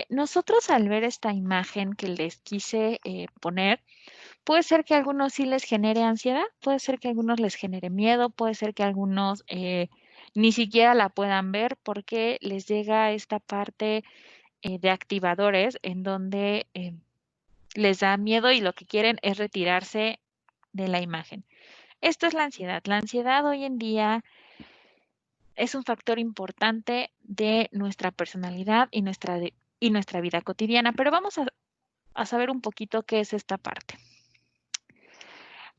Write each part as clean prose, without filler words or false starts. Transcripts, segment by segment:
Nosotros al ver esta imagen que les quise poner, puede ser que a algunos sí les genere ansiedad, puede ser que a algunos les genere miedo, puede ser que a algunos ni siquiera la puedan ver porque les llega esta parte de activadores en donde les da miedo y lo que quieren es retirarse de la imagen. Esto es la ansiedad. La ansiedad hoy en día es un factor importante de nuestra personalidad y nuestra vida cotidiana, pero vamos a saber un poquito qué es esta parte.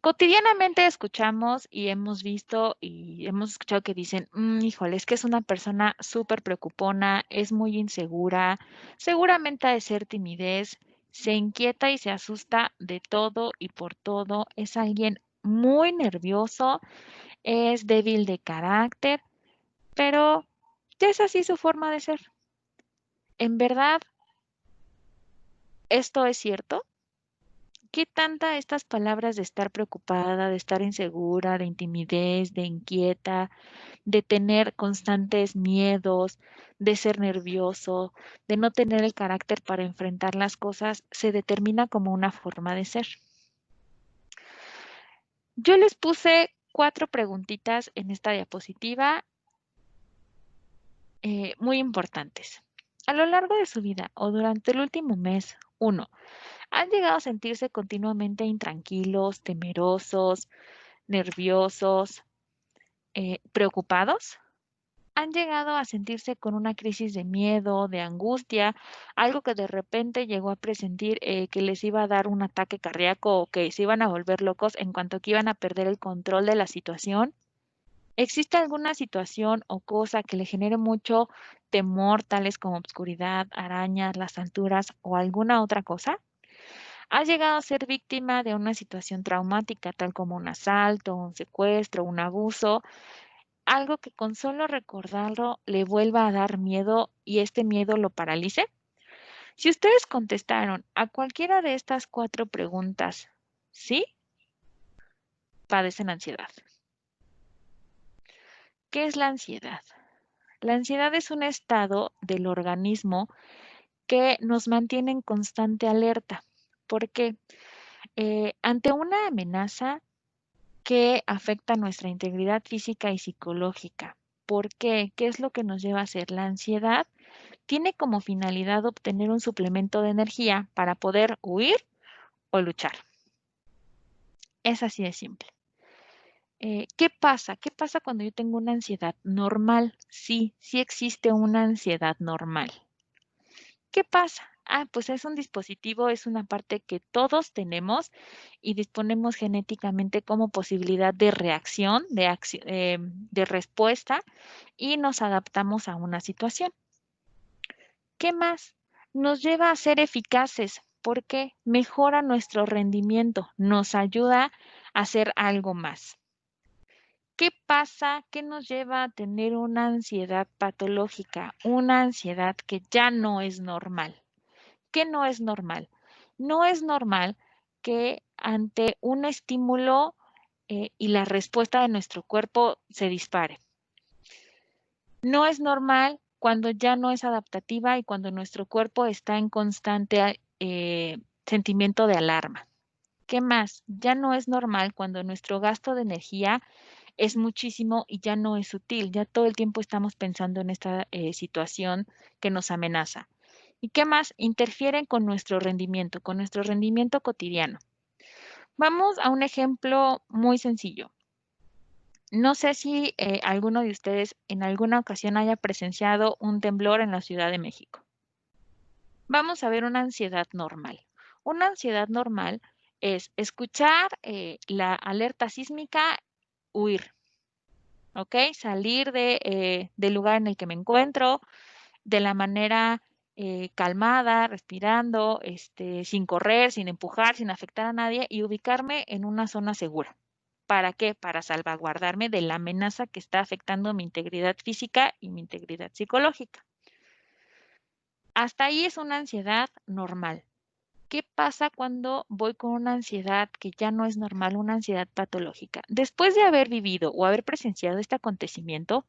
Cotidianamente escuchamos y hemos visto y hemos escuchado que dicen, híjole, es que es una persona súper preocupona, es muy insegura, seguramente ha de ser timidez, se inquieta y se asusta de todo y por todo, es alguien muy nervioso, es débil de carácter, pero es así su forma de ser. ¿En verdad esto es cierto? ¿Qué tanta estas palabras de estar preocupada, de estar insegura, de intimidez, de inquieta, de tener constantes miedos, de ser nervioso, de no tener el carácter para enfrentar las cosas, se determina como una forma de ser? Yo les puse 4 preguntitas en esta diapositiva muy importantes. A lo largo de su vida o durante el último mes, 1. ¿Han llegado a sentirse continuamente intranquilos, temerosos, nerviosos, preocupados? ¿Han llegado a sentirse con una crisis de miedo, de angustia, algo que de repente llegó a presentir que les iba a dar un ataque cardíaco o que se iban a volver locos en cuanto que iban a perder el control de la situación? ¿Existe alguna situación o cosa que le genere mucho temor, tales como obscuridad, arañas, las alturas o alguna otra cosa? ¿Ha llegado a ser víctima de una situación traumática, tal como un asalto, un secuestro, un abuso? Algo que con solo recordarlo le vuelva a dar miedo y este miedo lo paralice. Si ustedes contestaron a cualquiera de estas 4 preguntas, sí, padecen ansiedad. ¿Qué es la ansiedad? La ansiedad es un estado del organismo que nos mantiene en constante alerta. ¿Por qué? Ante una amenaza que afecta nuestra integridad física y psicológica. ¿Por qué? ¿Qué es lo que nos lleva a hacer? La ansiedad tiene como finalidad obtener un suplemento de energía para poder huir o luchar. Es así de simple. ¿Qué pasa? ¿Qué pasa cuando yo tengo una ansiedad normal? Sí, sí existe una ansiedad normal. ¿Qué pasa? Pues es un dispositivo, es una parte que todos tenemos y disponemos genéticamente como posibilidad de reacción, de respuesta y nos adaptamos a una situación. ¿Qué más? Nos lleva a ser eficaces porque mejora nuestro rendimiento, nos ayuda a hacer algo más. ¿Qué pasa? ¿Qué nos lleva a tener una ansiedad patológica? Una ansiedad que ya no es normal. ¿Qué no es normal? No es normal que ante un estímulo y la respuesta de nuestro cuerpo se dispare. No es normal cuando ya no es adaptativa y cuando nuestro cuerpo está en constante sentimiento de alarma. ¿Qué más? Ya no es normal cuando nuestro gasto de energía es muchísimo y ya no es sutil. Ya todo el tiempo estamos pensando en esta situación que nos amenaza. ¿Y qué más? Interfieren con nuestro rendimiento cotidiano. Vamos a un ejemplo muy sencillo. No sé si alguno de ustedes en alguna ocasión haya presenciado un temblor en la Ciudad de México. Vamos a ver una ansiedad normal. Una ansiedad normal es escuchar la alerta sísmica, huir, ¿ok? Salir del lugar en el que me encuentro de la manera calmada, respirando, sin correr, sin empujar, sin afectar a nadie y ubicarme en una zona segura. ¿Para qué? Para salvaguardarme de la amenaza que está afectando mi integridad física y mi integridad psicológica. Hasta ahí es una ansiedad normal. ¿Qué pasa cuando voy con una ansiedad que ya no es normal, una ansiedad patológica? Después de haber vivido o haber presenciado este acontecimiento,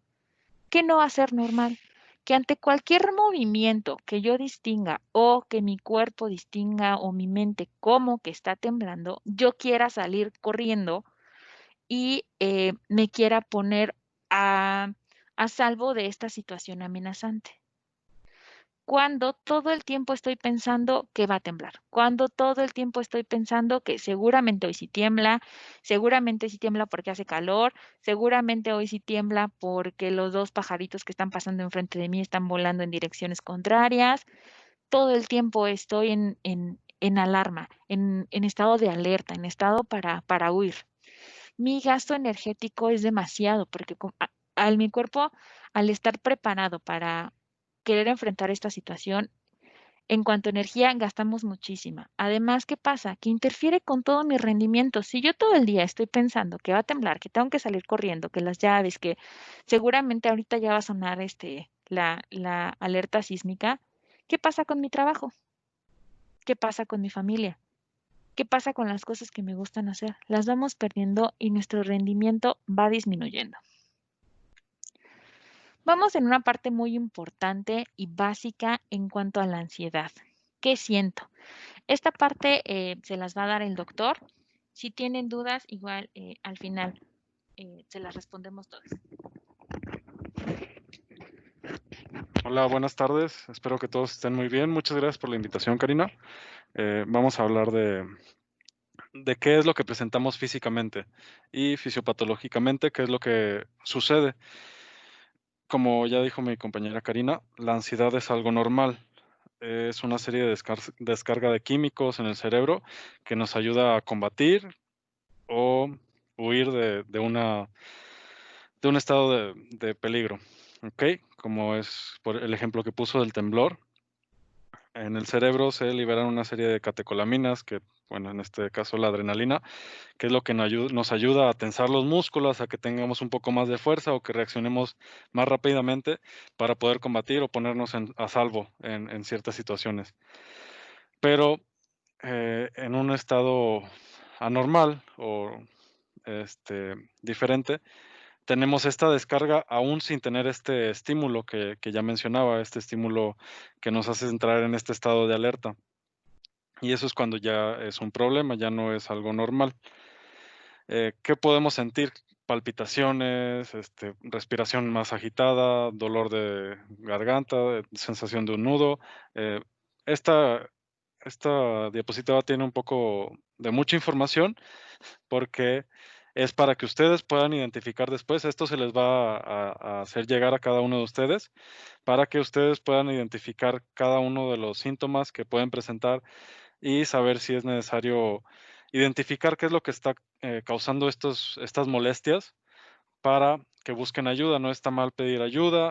¿qué no va a ser normal? que ante cualquier movimiento que yo distinga o que mi cuerpo distinga o mi mente como que está temblando, yo quiera salir corriendo y me quiera poner a, a salvo de esta situación amenazante. Cuando todo el tiempo estoy pensando que va a temblar, cuando todo el tiempo estoy pensando que seguramente hoy sí tiembla porque hace calor, seguramente hoy sí tiembla porque los dos pajaritos que están pasando enfrente de mí están volando en direcciones contrarias, todo el tiempo estoy en alarma, en estado de alerta, en estado para huir. Mi gasto energético es demasiado porque al mi cuerpo, al estar preparado para querer enfrentar esta situación, en cuanto a energía gastamos muchísima. Además, ¿qué pasa? Que interfiere con todo mi rendimiento. Si yo todo el día estoy pensando que va a temblar, que tengo que salir corriendo, que las llaves, que seguramente ahorita ya va a sonar la alerta sísmica, ¿qué pasa con mi trabajo? ¿Qué pasa con mi familia? ¿Qué pasa con las cosas que me gustan hacer? Las vamos perdiendo y nuestro rendimiento va disminuyendo. Vamos en una parte muy importante y básica en cuanto a la ansiedad. ¿Qué siento? Esta parte se las va a dar el doctor. Si tienen dudas, igual al final se las respondemos todas. Hola, buenas tardes. Espero que todos estén muy bien. Muchas gracias por la invitación, Karina. Vamos a hablar de qué es lo que presentamos físicamente y fisiopatológicamente, qué es lo que sucede. Como ya dijo mi compañera Karina, la ansiedad es algo normal. Es una serie de descarga de químicos en el cerebro que nos ayuda a combatir o huir de un estado de peligro. ¿Ok? Como es por el ejemplo que puso del temblor. En el cerebro se liberan una serie de catecolaminas que, bueno, en este caso la adrenalina, que es lo que nos ayuda a tensar los músculos, a que tengamos un poco más de fuerza o que reaccionemos más rápidamente para poder combatir o ponernos a salvo en ciertas situaciones. Pero en un estado anormal o diferente, tenemos esta descarga aún sin tener este estímulo que ya mencionaba, este estímulo que nos hace entrar en este estado de alerta. Y eso es cuando ya es un problema, ya no es algo normal. ¿Qué podemos sentir? Palpitaciones, respiración más agitada, dolor de garganta, sensación de un nudo. Eh, esta, esta diapositiva tiene un poco de mucha información porque es para que ustedes puedan identificar después. Esto se les va a hacer llegar a cada uno de ustedes para que ustedes puedan identificar cada uno de los síntomas que pueden presentar y saber si es necesario identificar qué es lo que está causando estas molestias para que busquen ayuda. No está mal pedir ayuda,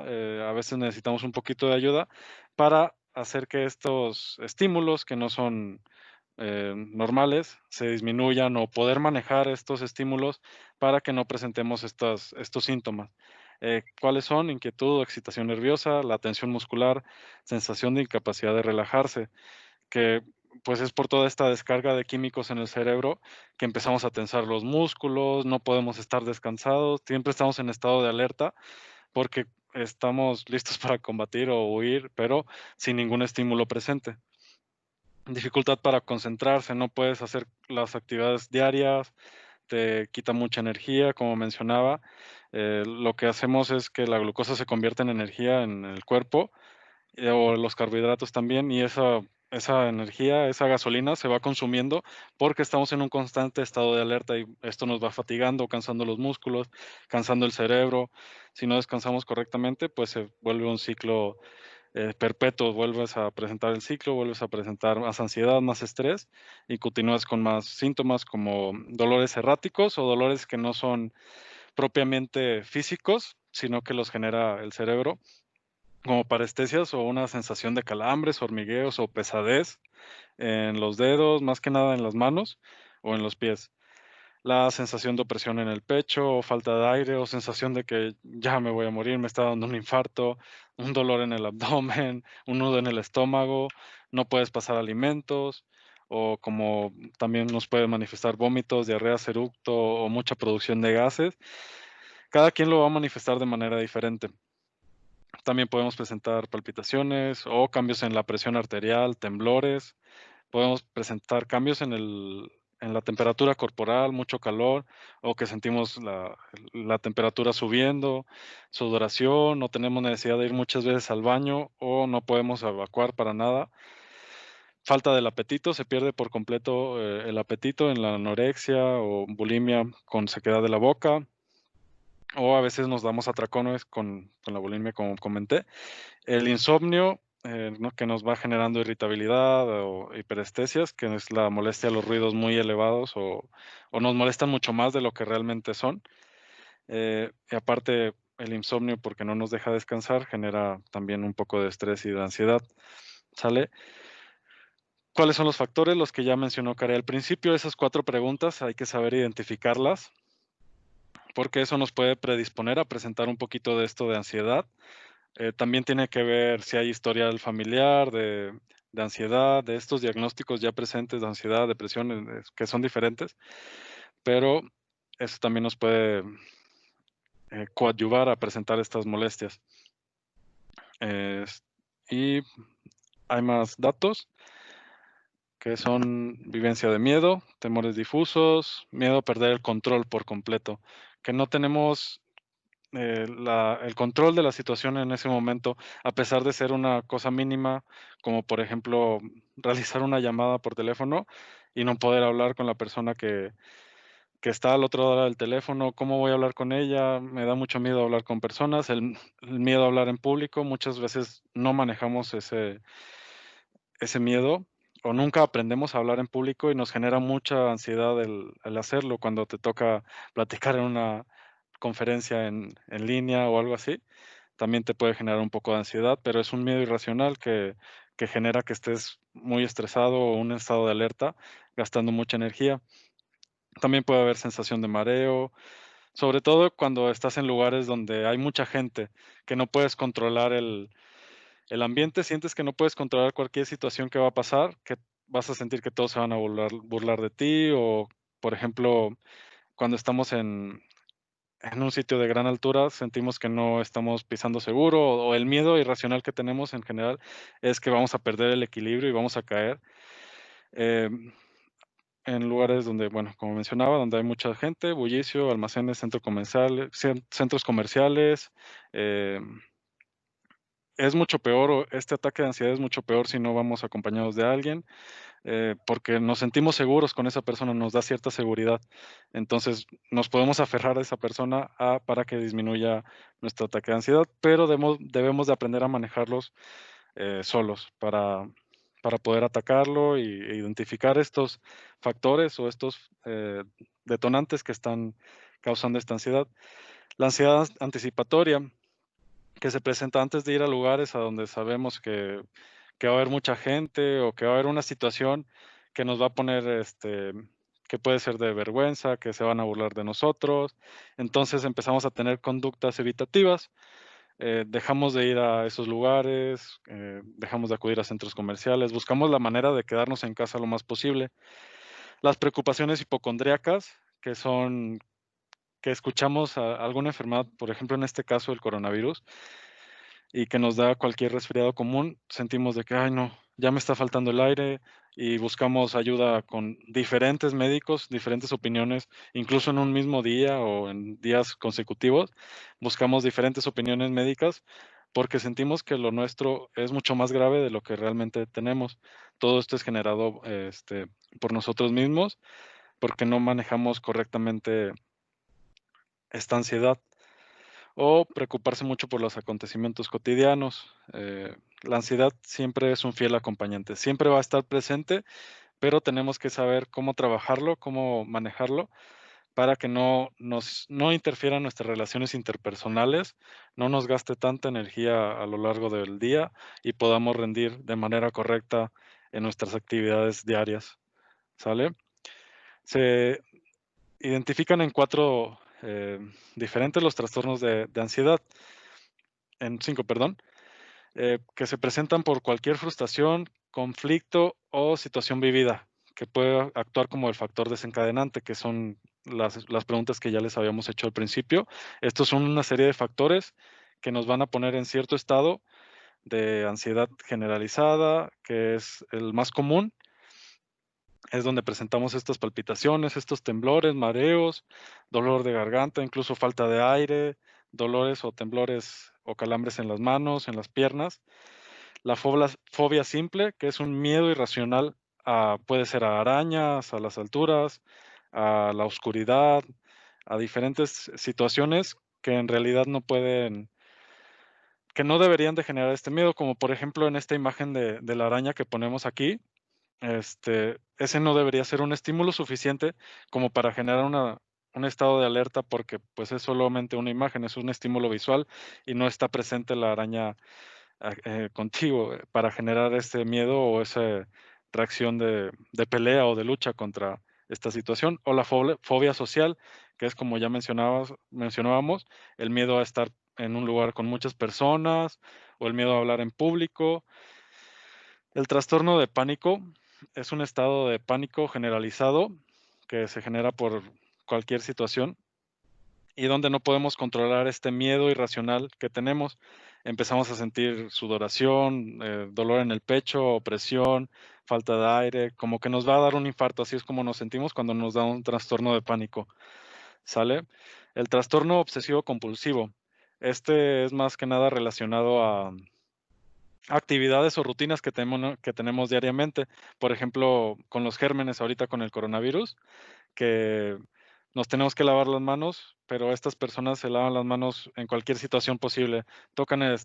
a veces necesitamos un poquito de ayuda para hacer que estos estímulos que no son normales se disminuyan o poder manejar estos estímulos para que no presentemos estos síntomas. ¿Cuáles son? Inquietud o excitación nerviosa, la tensión muscular, sensación de incapacidad de relajarse, que pues es por toda esta descarga de químicos en el cerebro que empezamos a tensar los músculos, no podemos estar descansados, siempre estamos en estado de alerta porque estamos listos para combatir o huir, pero sin ningún estímulo presente. Dificultad para concentrarse, no puedes hacer las actividades diarias, te quita mucha energía, como mencionaba. Lo que hacemos es que la glucosa se convierte en energía en el cuerpo o los carbohidratos también, y esa energía, esa gasolina se va consumiendo porque estamos en un constante estado de alerta y esto nos va fatigando, cansando los músculos, cansando el cerebro. Si no descansamos correctamente, pues se vuelve un ciclo perpetuo, vuelves a presentar el ciclo, vuelves a presentar más ansiedad, más estrés y continúas con más síntomas como dolores erráticos o dolores que no son propiamente físicos, sino que los genera el cerebro como parestesias o una sensación de calambres, hormigueos o pesadez en los dedos, más que nada en las manos o en los pies. La sensación de opresión en el pecho, o falta de aire o sensación de que ya me voy a morir, me está dando un infarto, un dolor en el abdomen, un nudo en el estómago, no puedes pasar alimentos o como también nos puede manifestar vómitos, diarrea, eructo o mucha producción de gases. Cada quien lo va a manifestar de manera diferente. También podemos presentar palpitaciones o cambios en la presión arterial, temblores. Podemos presentar cambios en la temperatura corporal, mucho calor, o que sentimos la temperatura subiendo, sudoración, no tenemos necesidad de ir muchas veces al baño o no podemos evacuar para nada. Falta del apetito, se pierde por completo, el apetito en la anorexia o bulimia con sequedad de la boca, o a veces nos damos atracones con la bulimia, como comenté. El insomnio, ¿no? Que nos va generando irritabilidad o hiperestesias, que es la molestia a los ruidos muy elevados o nos molestan mucho más de lo que realmente son. Y aparte, el insomnio, porque no nos deja descansar, genera también un poco de estrés y de ansiedad, ¿sale? ¿Cuáles son los factores? Los que ya mencionó Karen al principio, esas 4 preguntas hay que saber identificarlas, porque eso nos puede predisponer a presentar un poquito de esto de ansiedad. También tiene que ver si hay historial familiar de ansiedad, de estos diagnósticos ya presentes de ansiedad, depresión, que son diferentes, pero eso también nos puede, coadyuvar a presentar estas molestias. Es y hay más datos, que son vivencia de miedo, temores difusos, miedo a perder el control por completo, que no tenemos el control de la situación en ese momento, a pesar de ser una cosa mínima, como por ejemplo, realizar una llamada por teléfono y no poder hablar con la persona que está al otro lado del teléfono, ¿cómo voy a hablar con ella? Me da mucho miedo hablar con personas, el miedo a hablar en público, muchas veces no manejamos ese miedo o nunca aprendemos a hablar en público y nos genera mucha ansiedad el hacerlo cuando te toca platicar en una conferencia en línea o algo así, también te puede generar un poco de ansiedad, pero es un miedo irracional que genera que estés muy estresado o un estado de alerta, gastando mucha energía. También puede haber sensación de mareo, sobre todo cuando estás en lugares donde hay mucha gente, que no puedes controlar el ambiente, sientes que no puedes controlar cualquier situación que va a pasar, que vas a sentir que todos se van a burlar de ti o, por ejemplo, cuando estamos en un sitio de gran altura sentimos que no estamos pisando seguro o el miedo irracional que tenemos en general es que vamos a perder el equilibrio y vamos a caer em, en lugares donde, bueno, como mencionaba, donde hay mucha gente, bullicio, almacenes, centros comerciales. em, es mucho peor, este ataque de ansiedad es mucho peor si no vamos acompañados de alguien, porque nos sentimos seguros con esa persona, nos da cierta seguridad. Entonces, nos podemos aferrar a esa persona para que disminuya nuestro ataque de ansiedad, pero debemos de aprender a manejarlos solos para poder atacarlo e identificar estos factores o estos detonantes que están causando esta ansiedad. La ansiedad anticipatoria, que se presenta antes de ir a lugares a donde sabemos que va a haber mucha gente o que va a haber una situación que nos va a poner, que puede ser de vergüenza, que se van a burlar de nosotros. Entonces empezamos a tener conductas evitativas, dejamos de ir a esos lugares, dejamos de acudir a centros comerciales, buscamos la manera de quedarnos en casa lo más posible. Las preocupaciones hipocondríacas, que son que escuchamos alguna enfermedad, por ejemplo, en este caso el coronavirus, y que nos da cualquier resfriado común, sentimos de que, ay, no, ya me está faltando el aire y buscamos ayuda con diferentes médicos, diferentes opiniones, incluso en un mismo día o en días consecutivos, buscamos diferentes opiniones médicas porque sentimos que lo nuestro es mucho más grave de lo que realmente tenemos. Todo esto es generado por nosotros mismos porque no manejamos correctamente esta ansiedad o preocuparse mucho por los acontecimientos cotidianos. La ansiedad siempre es un fiel acompañante, siempre va a estar presente, pero tenemos que saber cómo trabajarlo, cómo manejarlo para que no interfiera en nuestras relaciones interpersonales, no nos gaste tanta energía a lo largo del día y podamos rendir de manera correcta en nuestras actividades diarias, ¿sale? Se identifican en 4 diferentes los trastornos de ansiedad, en 5, perdón, que se presentan por cualquier frustración, conflicto o situación vivida, que puede actuar como el factor desencadenante, que son las preguntas que ya les habíamos hecho al principio. Estos son una serie de factores que nos van a poner en cierto estado de ansiedad generalizada, que es el más común. Es donde presentamos estas palpitaciones, estos temblores, mareos, dolor de garganta, incluso falta de aire, dolores o temblores o calambres en las manos, en las piernas. La fobia simple, que es un miedo irracional puede ser a arañas, a las alturas, a la oscuridad, a diferentes situaciones que en realidad que no deberían de generar este miedo, como por ejemplo en esta imagen de la araña que ponemos aquí. Ese no debería ser un estímulo suficiente como para generar un estado de alerta, porque pues es solamente una imagen, es un estímulo visual y no está presente la araña contigo para generar ese miedo o esa reacción de pelea o de lucha contra esta situación. O la fobia social, que es como ya mencionábamos, el miedo a estar en un lugar con muchas personas o el miedo a hablar en público. El trastorno de pánico es un estado de pánico generalizado que se genera por cualquier situación y donde no podemos controlar este miedo irracional que tenemos. Empezamos a sentir sudoración, dolor en el pecho, opresión, falta de aire, como que nos va a dar un infarto, así es como nos sentimos cuando nos da un trastorno de pánico, ¿sale? El trastorno obsesivo compulsivo. Este es más que nada relacionado a actividades o rutinas que tenemos diariamente. Por ejemplo, con los gérmenes ahorita con el coronavirus, que nos tenemos que lavar las manos, pero estas personas se lavan las manos en cualquier situación posible. Tocan el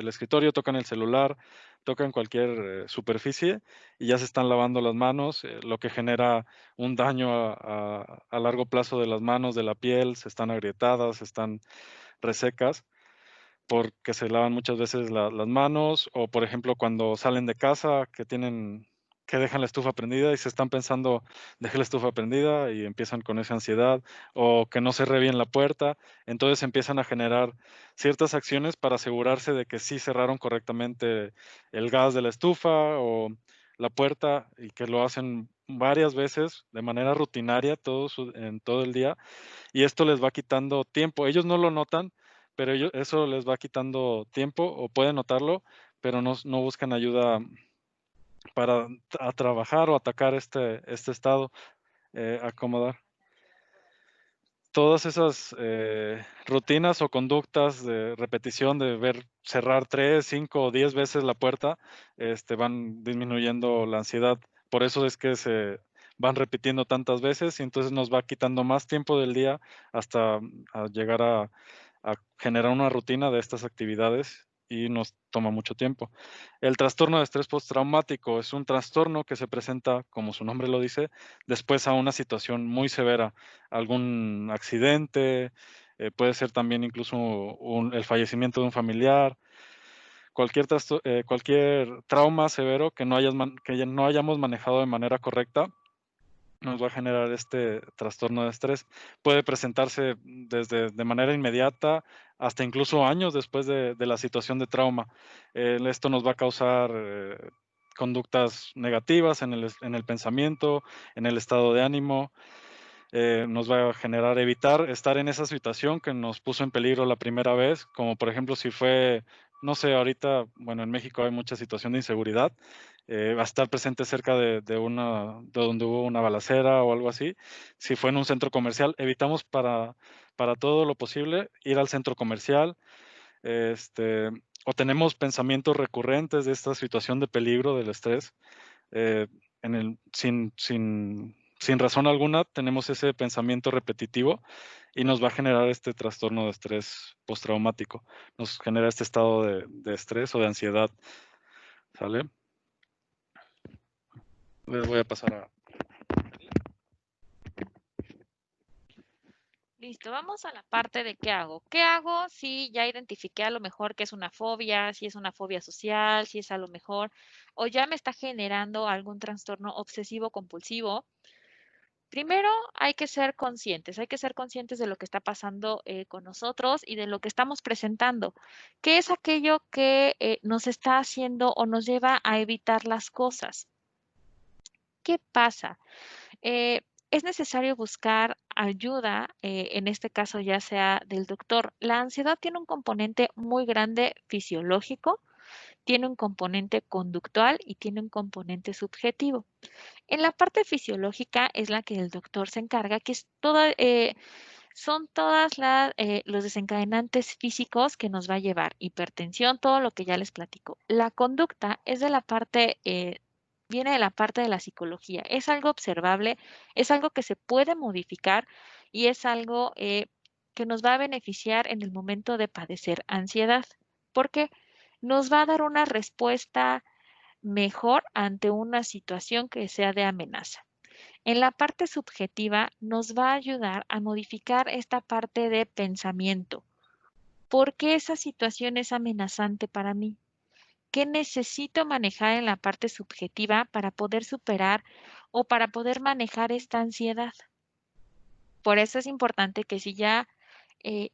escritorio, tocan el celular, tocan cualquier superficie y ya se están lavando las manos, lo que genera un daño a largo plazo de las manos, de la piel, se están agrietadas, están resecas porque se lavan muchas veces las manos, o por ejemplo, cuando salen de casa, que dejan la estufa prendida y se están pensando, dejé la estufa prendida y empiezan con esa ansiedad, o que no cerré bien la puerta, entonces empiezan a generar ciertas acciones para asegurarse de que sí cerraron correctamente el gas de la estufa o la puerta y que lo hacen varias veces de manera rutinaria en todo el día y esto les va quitando tiempo. Ellos no lo notan, pero eso les va quitando tiempo o pueden notarlo, pero no buscan ayuda para trabajar o atacar este estado, acomodar. Todas esas rutinas o conductas de repetición de ver cerrar 3, 5 o 10 veces la puerta, van disminuyendo la ansiedad. Por eso es que se van repitiendo tantas veces y entonces nos va quitando más tiempo del día hasta a llegar a generar una rutina de estas actividades y nos toma mucho tiempo. El trastorno de estrés postraumático es un trastorno que se presenta, como su nombre lo dice, después a una situación muy severa, algún accidente, puede ser también incluso el fallecimiento de un familiar, cualquier trauma severo que ya no hayamos manejado de manera correcta nos va a generar este trastorno de estrés. Puede presentarse desde de manera inmediata hasta incluso años después de la situación de trauma. Esto nos va a causar conductas negativas en el pensamiento, en el estado de ánimo, nos va a generar evitar estar en esa situación que nos puso en peligro la primera vez, como por ejemplo si fue, no sé, ahorita, bueno, en México hay mucha situación de inseguridad, va a estar presente cerca de donde hubo una balacera o algo así. Si fue en un centro comercial, evitamos para todo lo posible ir al centro comercial, este, o tenemos pensamientos recurrentes de esta situación de peligro, del estrés, eh, sin razón alguna tenemos ese pensamiento repetitivo y nos va a generar este trastorno de estrés postraumático. Nos genera este estado de estrés o de ansiedad, ¿sale? Les voy a pasar a... Listo, vamos a la parte de qué hago. ¿Qué hago si ya identifiqué a lo mejor que es una fobia, si es una fobia social, si es a lo mejor, o ya me está generando algún trastorno obsesivo compulsivo? Primero hay que ser conscientes de lo que está pasando con nosotros y de lo que estamos presentando. ¿Qué es aquello que nos está haciendo o nos lleva a evitar las cosas? ¿Qué pasa? Es necesario buscar ayuda, en este caso ya sea del doctor. La ansiedad tiene un componente muy grande fisiológico, tiene un componente conductual y tiene un componente subjetivo. En la parte fisiológica es la que el doctor se encarga, que es toda, son todas los desencadenantes físicos que nos va a llevar, hipertensión, todo lo que ya les platico. La conducta es de la parte, viene de la parte de la psicología. Es algo observable, es algo que se puede modificar y es algo que nos va a beneficiar en el momento de padecer ansiedad, porque nos va a dar una respuesta mejor ante una situación que sea de amenaza. En la parte subjetiva nos va a ayudar a modificar esta parte de pensamiento. ¿Por qué esa situación es amenazante para mí? ¿Qué necesito manejar en la parte subjetiva para poder superar o para poder manejar esta ansiedad? Por eso es importante que si ya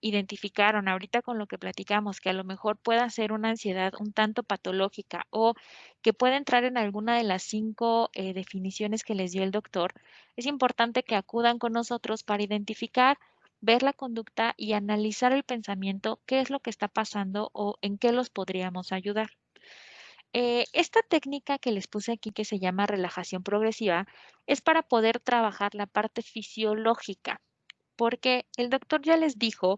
identificaron ahorita con lo que platicamos, que a lo mejor pueda ser una ansiedad un tanto patológica o que puede entrar en alguna de las 5 definiciones que les dio el doctor, es importante que acudan con nosotros para identificar, ver la conducta y analizar el pensamiento, qué es lo que está pasando o en qué los podríamos ayudar. Esta técnica que les puse aquí, que se llama relajación progresiva, es para poder trabajar la parte fisiológica, porque el doctor ya les dijo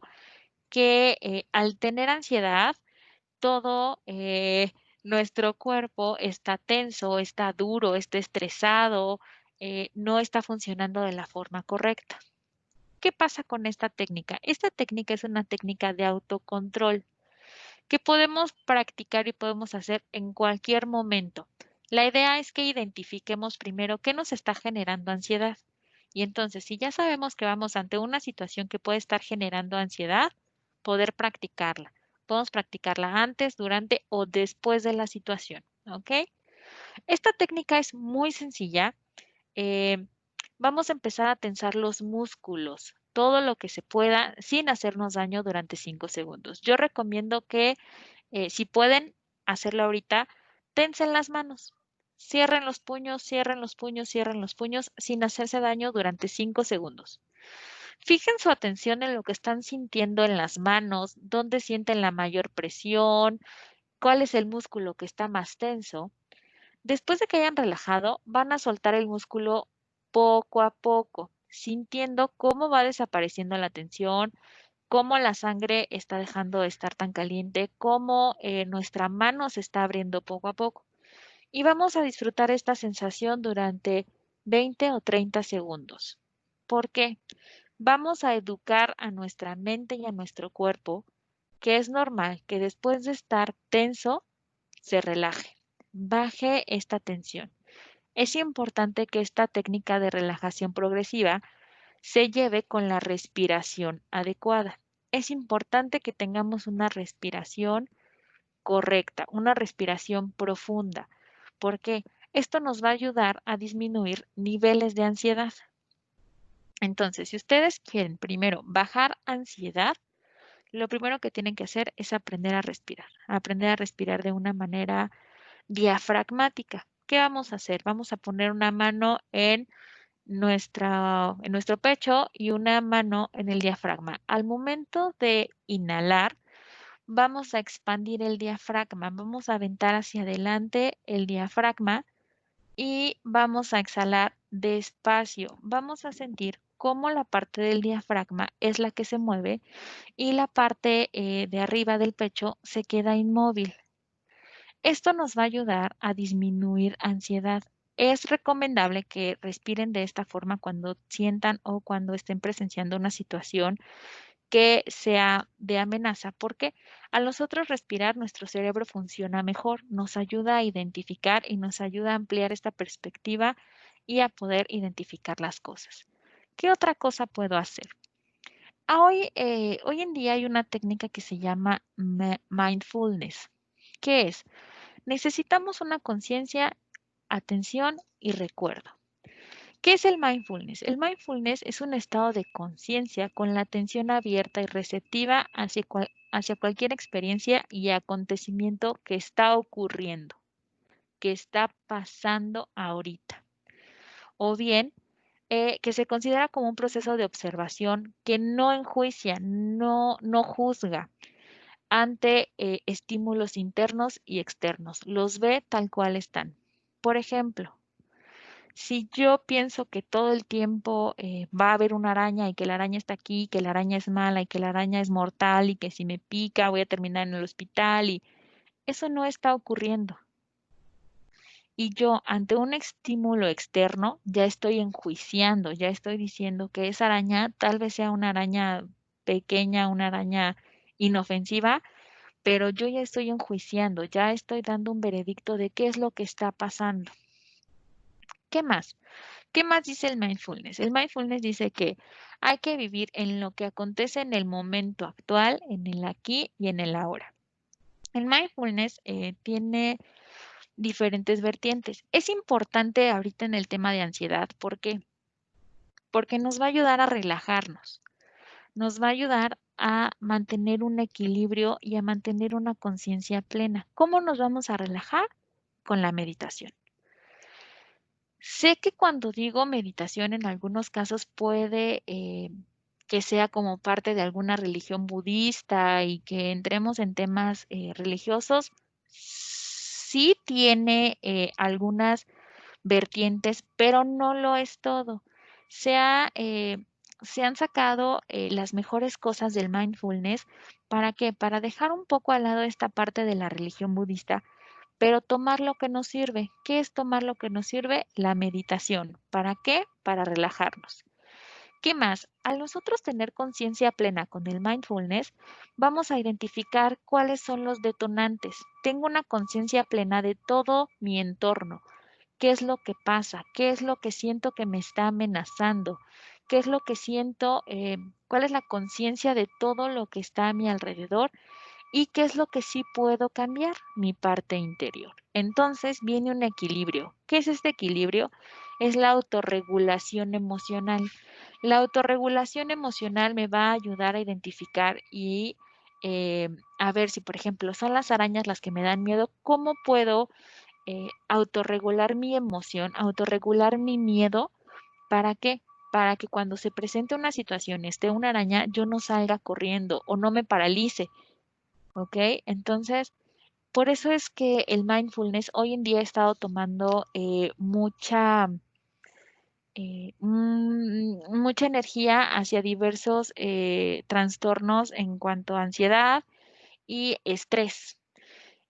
que al tener ansiedad, todo nuestro cuerpo está tenso, está duro, está estresado, no está funcionando de la forma correcta. ¿Qué pasa con esta técnica? Esta técnica es una técnica de autocontrol que podemos practicar y podemos hacer en cualquier momento. La idea es que identifiquemos primero qué nos está generando ansiedad. Y entonces, si ya sabemos que vamos ante una situación que puede estar generando ansiedad, poder practicarla. Podemos practicarla antes, durante o después de la situación. ¿Ok? Esta técnica es muy sencilla. eh, Vamos a empezar a tensar los músculos, todo lo que se pueda, sin hacernos daño durante 5 segundos. Yo recomiendo que si pueden hacerlo ahorita, tensen las manos. Cierren los puños, cierren los puños, cierren los puños sin hacerse daño durante 5 segundos. Fijen su atención en lo que están sintiendo en las manos, dónde sienten la mayor presión, cuál es el músculo que está más tenso. Después de que hayan relajado, van a soltar el músculo poco a poco, sintiendo cómo va desapareciendo la tensión, cómo la sangre está dejando de estar tan caliente, cómo nuestra mano se está abriendo poco a poco. Y vamos a disfrutar esta sensación durante 20 o 30 segundos. ¿Por qué? Vamos a educar a nuestra mente y a nuestro cuerpo que es normal que después de estar tenso se relaje, baje esta tensión. Es importante que esta técnica de relajación progresiva se lleve con la respiración adecuada. Es importante que tengamos una respiración correcta, una respiración profunda, porque esto nos va a ayudar a disminuir niveles de ansiedad. Entonces, si ustedes quieren primero bajar ansiedad, lo primero que tienen que hacer es aprender a respirar de una manera diafragmática. ¿Qué vamos a hacer? Vamos a poner una mano en nuestro pecho y una mano en el diafragma. Al momento de inhalar, vamos a expandir el diafragma, vamos a aventar hacia adelante el diafragma y vamos a exhalar despacio. Vamos a sentir cómo la parte del diafragma es la que se mueve y la parte de arriba del pecho se queda inmóvil. Esto nos va a ayudar a disminuir ansiedad. Es recomendable que respiren de esta forma cuando sientan o cuando estén presenciando una situación que sea de amenaza, porque a nosotros respirar nuestro cerebro funciona mejor, nos ayuda a identificar y nos ayuda a ampliar esta perspectiva y a poder identificar las cosas. ¿Qué otra cosa puedo hacer? Hoy en día hay una técnica que se llama mindfulness. ¿Qué es? Necesitamos una conciencia, atención y recuerdo. ¿Qué es el mindfulness? El mindfulness es un estado de conciencia con la atención abierta y receptiva hacia cualquier experiencia y acontecimiento que está ocurriendo, que está pasando ahorita. O bien, que se considera como un proceso de observación que no enjuicia, no juzga ante estímulos internos y externos, los ve tal cual están. Por ejemplo, si yo pienso que todo el tiempo va a haber una araña y que la araña está aquí, que la araña es mala y que la araña es mortal y que si me pica voy a terminar en el hospital y eso no está ocurriendo. Y yo ante un estímulo externo ya estoy enjuiciando, ya estoy diciendo que esa araña tal vez sea una araña pequeña, una araña inofensiva, pero yo ya estoy enjuiciando, ya estoy dando un veredicto de qué es lo que está pasando. ¿Qué más? ¿Qué más dice el mindfulness? El mindfulness dice que hay que vivir en lo que acontece en el momento actual, en el aquí y en el ahora. El mindfulness tiene diferentes vertientes. Es importante ahorita en el tema de ansiedad. ¿Por qué? Porque nos va a ayudar a relajarnos, nos va a ayudar a mantener un equilibrio y a mantener una conciencia plena. ¿Cómo nos vamos a relajar? Con la meditación. Sé que cuando digo meditación en algunos casos puede que sea como parte de alguna religión budista y que entremos en temas religiosos. Sí tiene algunas vertientes, pero no lo es todo. Se, ha, se han sacado las mejores cosas del mindfulness. ¿Para qué? Para dejar un poco al lado esta parte de la religión budista, pero tomar lo que nos sirve. ¿Qué es tomar lo que nos sirve? La meditación. ¿Para qué? Para relajarnos. ¿Qué más? Al nosotros tener conciencia plena con el mindfulness, vamos a identificar cuáles son los detonantes. Tengo una conciencia plena de todo mi entorno. ¿Qué es lo que pasa? ¿Qué es lo que siento que me está amenazando? ¿Qué es lo que siento? ¿Cuál es la conciencia de todo lo que está a mi alrededor? ¿Y qué es lo que sí puedo cambiar? Mi parte interior. Entonces viene un equilibrio. ¿Qué es este equilibrio? Es la autorregulación emocional. La autorregulación emocional me va a ayudar a identificar y a ver si, por ejemplo, son las arañas las que me dan miedo, ¿cómo puedo autorregular mi emoción, autorregular mi miedo? ¿Para qué? Para que cuando se presente una situación, esté una araña, yo no salga corriendo o no me paralice, ¿ok? Entonces, por eso es que el mindfulness hoy en día ha estado tomando mucha energía hacia diversos trastornos en cuanto a ansiedad y estrés.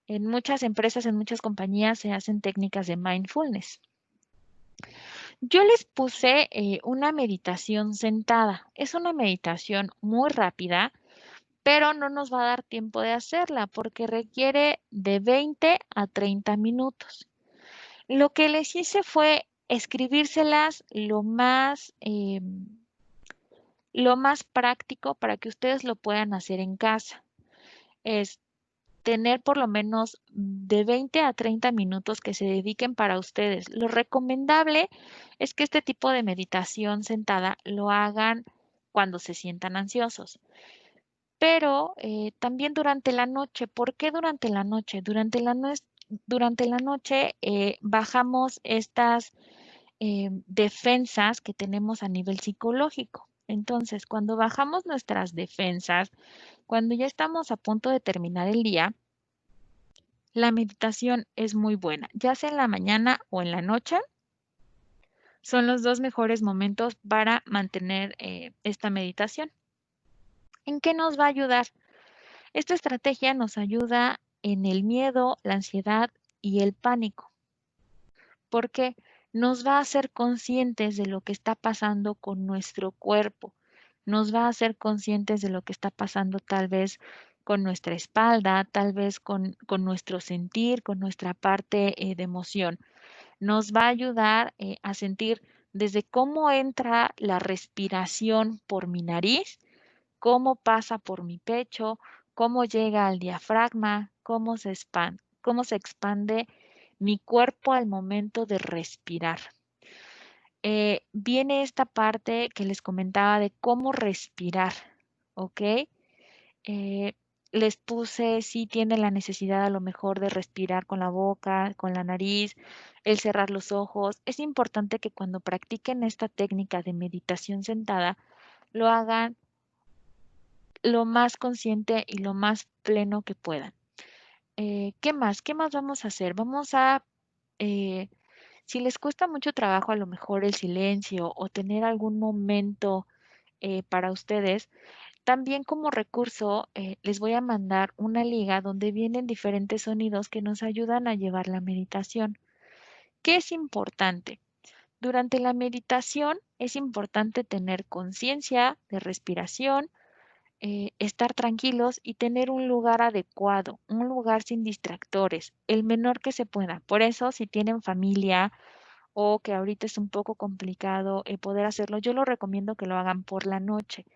En muchas empresas, en muchas compañías se hacen técnicas de mindfulness. Yo les puse una meditación sentada. Es una meditación muy rápida, pero no nos va a dar tiempo de hacerla porque requiere de 20 a 30 minutos. Lo que les hice fue escribírselas lo más práctico para que ustedes lo puedan hacer en casa. Es tener por lo menos de 20 a 30 minutos que se dediquen para ustedes. Lo recomendable es que este tipo de meditación sentada lo hagan cuando se sientan ansiosos, pero también durante la noche. ¿Por qué durante la noche? Durante la noche bajamos estas defensas que tenemos a nivel psicológico. Entonces, cuando bajamos nuestras defensas, cuando ya estamos a punto de terminar el día, la meditación es muy buena, ya sea en la mañana o en la noche. Son los dos mejores momentos para mantener esta meditación. ¿En qué nos va a ayudar? Esta estrategia nos ayuda en el miedo, la ansiedad y el pánico, porque nos va a hacer conscientes de lo que está pasando con nuestro cuerpo, nos va a hacer conscientes de lo que está pasando tal vez con nuestra espalda, tal vez con nuestro sentir, con nuestra parte de emoción. Nos va a ayudar a sentir desde cómo entra la respiración por mi nariz, cómo pasa por mi pecho, cómo llega al diafragma, cómo se expande mi cuerpo al momento de respirar. Viene esta parte que les comentaba de cómo respirar, ¿ok? les puse si tienen la necesidad a lo mejor de respirar con la boca, con la nariz, el cerrar los ojos. Es importante que cuando practiquen esta técnica de meditación sentada, lo hagan lo más consciente y lo más pleno que puedan. ¿Qué más? ¿Qué más vamos a hacer? Eh, si les cuesta mucho trabajo a lo mejor el silencio o tener algún momento para ustedes, también como recurso les voy a mandar una liga donde vienen diferentes sonidos que nos ayudan a llevar la meditación. ¿Qué es importante? Durante la meditación es importante tener conciencia de respiración, estar tranquilos y tener un lugar adecuado, un lugar sin distractores, el menor que se pueda. Por eso, si tienen familia o que ahorita es un poco complicado poder hacerlo, yo lo recomiendo que lo hagan por la noche.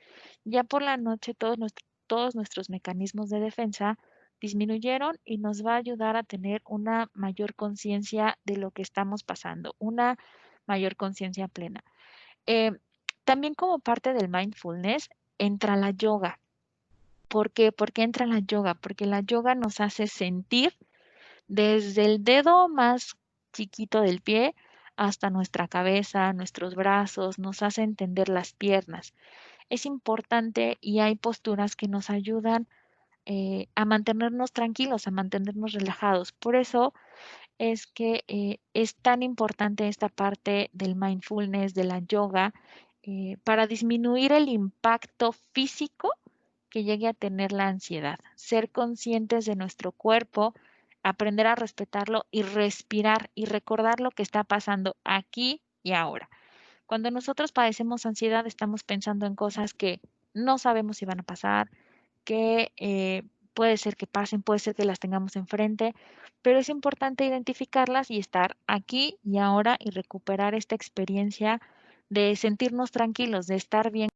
Ya por la noche todos nuestros mecanismos de defensa disminuyeron y nos va a ayudar a tener una mayor conciencia de lo que estamos pasando, una mayor conciencia plena. Eh, También como parte del mindfulness entra la yoga. ¿Por qué? ¿Por qué entra la yoga? Porque la yoga nos hace sentir desde el dedo más chiquito del pie hasta nuestra cabeza, nuestros brazos, nos hace entender las piernas. Es importante y hay posturas que nos ayudan a mantenernos tranquilos, a mantenernos relajados. Por eso es que es tan importante esta parte del mindfulness, de la yoga, para disminuir el impacto físico que llegue a tener la ansiedad. Ser conscientes de nuestro cuerpo, aprender a respetarlo y respirar y recordar lo que está pasando aquí y ahora. Cuando nosotros padecemos ansiedad, estamos pensando en cosas que no sabemos si van a pasar, que puede ser que pasen, puede ser que las tengamos enfrente, pero es importante identificarlas y estar aquí y ahora y recuperar esta experiencia de sentirnos tranquilos, de estar bien